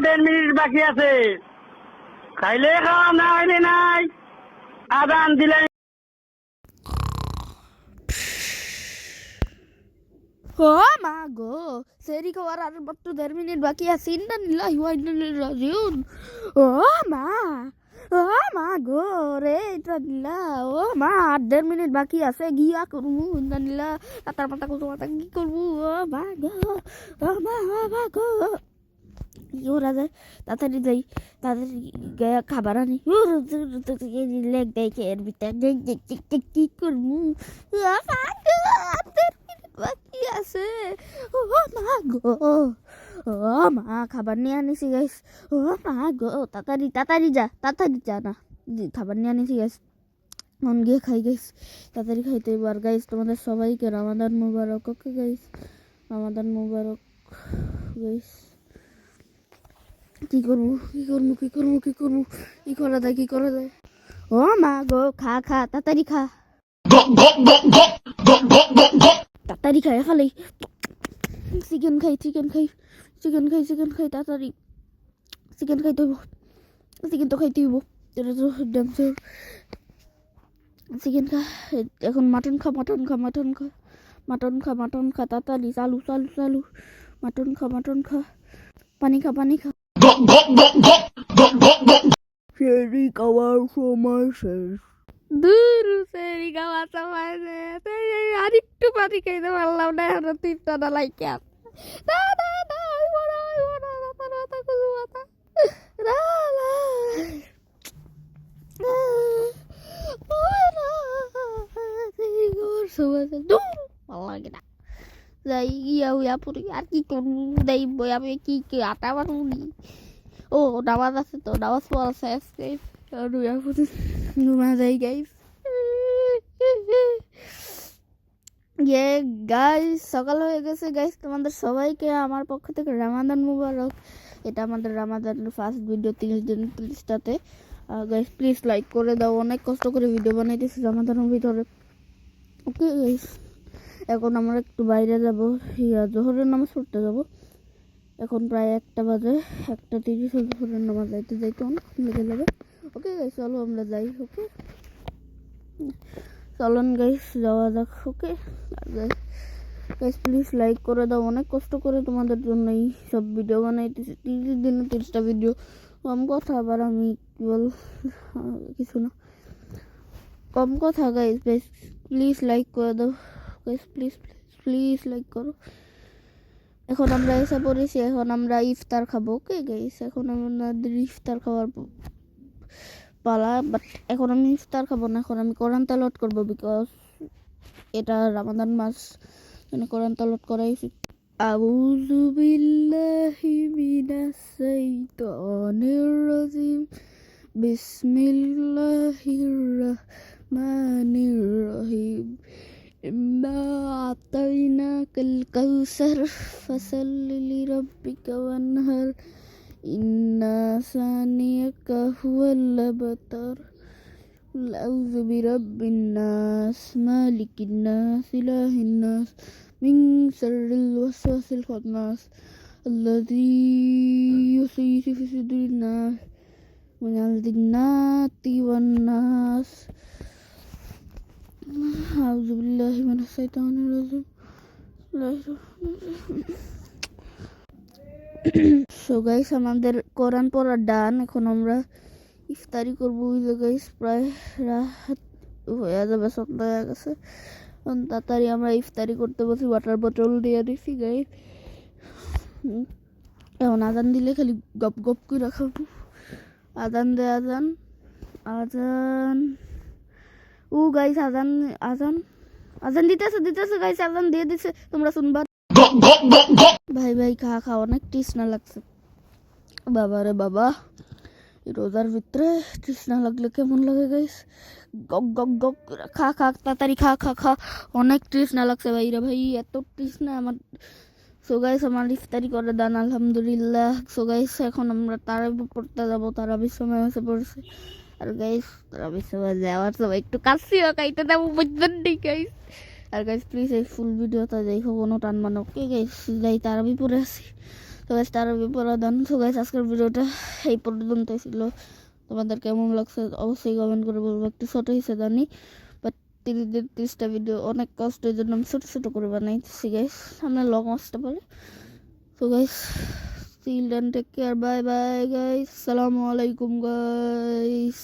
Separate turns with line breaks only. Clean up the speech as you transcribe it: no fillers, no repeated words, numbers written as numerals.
1.5 minute বাকি আছে, খাইলে খাওয়া না খাইলে নাই। আদান দিলে
ও মা গো, সেরি খাওয়ার আর মাত্র 1.5 মিনিট বাকি আছে। ইন্না নিল্লাহি ওয়া ইন্না ইলাইহি রাজিউন। ও মা, ও মা গো রে, ইন্না নিল্লাহ। ও মা, আর 1.5 মিনিট বাকি আছে, গিয়া করবো। ইন্না নিল্লাহ, তার পাতা কত মাথা কি করবো। ও মা গো, ও মা গো, কি করা যায়? তাড়াতাড়ি যাই, তাড়াতাড়ি গিয়ে খাবার আনি। লেগ দেখে এর ভিতরে কি করবো। ও মা গো, আর 1.5 মিনিট বাকি আছে। ও মা গো, ও মা, খাবার নিয়ে আনিছি গাইস। ও মা গো, তাড়াতাড়ি যা না, খাবার নিয়ে আনিছি গাইস। মন গিয়ে খাই গাইস, তাড়াতাড়ি খাইতে এবার গাইস। তোমাদের সবাইকে রমাদান মুবারক। ওকে গাইস, রমাদান মুবারক গাইস। কি করবো কি করা যায়। ও মা গো, খা তাড়াতাড়ি খা, তাড়াতাড়ি খাই খালি। চিকেন খাই তাড়াতাড়ি। চিকেন খাইতে হইব, চিকেন তো খাইতে হইব। চিকেন খা, এখন মাটন খা তাড়াতাড়ি। চালু। মাটন খা, পানি খা। সেরি খাওয়ার সময় শেষ। দূর, সেরি খাওয়ার সময় শেষ। আর একটু পানি খাইতে পারলাম না, এখন 3টা লাইকে আছে। যাই ইয়া পুরি, আর কি করবো। দেই বই আমি কি আটা বানুনি। ও নামাজ আছে তো, নামাজ পড়া শেষ গাইস। ঘুমা যাই গাইস। গাইস, সকাল হয়ে গেছে গাইস। তোমাদের সবাইকে আমার পক্ষ থেকে রমাদান মুবারক। এটা আমাদের রমাদানের ফার্স্ট ভিডিও, 30 দিন 30টাতে। গাইস প্লিজ লাইক করে দাও, অনেক কষ্ট করে ভিডিও বানাইতেছি রমাদানের ভিতরে। ওকে গাইস, এখন আমরা একটু বাইরে যাবো, জোহরের নামাজ পড়তে যাবো। এখন প্রায় 1টা বাজে, 1:30 জোহরের নামাজ যাইতে অনেক লেগে যাবে। ওকে গাইস, চলো আমরা যাই। ওকে চলুন গাইস, যাওয়া যাক। ওকে গাইস প্লিজ লাইক করে দাও, অনেক কষ্ট করে তোমাদের জন্য এই সব ভিডিও বানাইতেছি। 30 দিনে 30টা ভিডিও, কম কথা। আবার আমি কি বল, কিছু না, কম কথা। গাইস প্লিজ লাইক করে দাও গাইস, প্লিজ লাইক করো। এখন আমরা এসে পড়েছি, এখন আমরা ইফতার খাবো। ওকে গাইস, এখন আমাদের ইফতার খাওয়ার পালা। বাট এখন আমি ইফতার খাবো না, এখন আমি কোরআন তেলাওয়াত করবো, বিকজ এটা রমাদান মাস, কোরআন তেলাওয়াত করাই উচিত। আউযু বিল্লাহি মিনাশ শাইতানির রাজিম, বিসমিল্লাহির রহমানির রহিম। ইন্না আতাইনাকাল কাউসার ফাসাল্লি লিরাব্বিকা ওয়ানহার, ইন্না সানিয়াকা হুয়াল আবতার। আউযু বিরাব্বিন নাস, মালিকিন নাস, ইলাহিন নাস, মিন শাররিল ওয়াসওয়াসিল খান্নাস, আল্লাযী ইউসওসিসু ফি সুদুরিন নাস, মিনাল জিন্নাতি ওয়ান নাস। আউযু বিল্লাহি মিনাশ শাইতানির রাজিম। সো গাইস, আমাদের কোরআন পড়া ডান। এখন আমরা ইফতারি করবো। গাইস প্রায় রাত হয়ে যাবে, সন্ধ্যা হয়ে গেছে। তাড়াতাড়ি আমরা ইফতারি করতে বসি। ওয়াটার বোতল দিয়ে দিছি গাইস। এখন আজান দিলে খালি গপ করে খাবো। আজান দে, আজান। ও গাইস, আজান দিতেছে গাইস, আজান দিয়ে দিছে, তোমরা শুনবা। ভাই খা, অনেক তৃষ্ণা লাগছে। বাবা রে বাবা, রোজার ভিতরে তৃষ্ণা লাগলে কেমন লাগে গাইস। গক খা, তাড়াতাড়ি খা, অনেক তৃষ্ণা লাগছে ভাইরা। ভাই এত তৃষ্ণা আমার। সো গাইস, আমার ইফতারি করে দান আলহামদুলিল্লাহ। সো গাইস, এখন আমরা তারাবি পড়তে যাবো। তারাবির সময় এসে পড়ছে। আর গাইস, তারাবির সময় যাওয়ার সময় একটু কাশিও খাইতে যাবো, বুঝলেন গাইস। আর গাইস প্লিজ এই ফুল ভিডিওটা দেখো, কোনো টান মানো। ওকে গাইস, যাই তারাবি পড়ে আসি। তো গাইস তার বিপরাদান। তো গাইস আজকের ভিডিওটা এই পর্যন্তই ছিল। তোমাদের কেমন লাগছে অবশ্যই কমেন্ট করে বলবো। একটু ছোট হয়েছে জানি, বাট 30টা ভিডিও অনেক কষ্টের জন্য আমি ছোট ছোট করে বানাইতেছি গাইস, সামনে লং আসতে পারে। তো guys children take care, bye bye guys, আসসালামু আলাইকুম গাইস।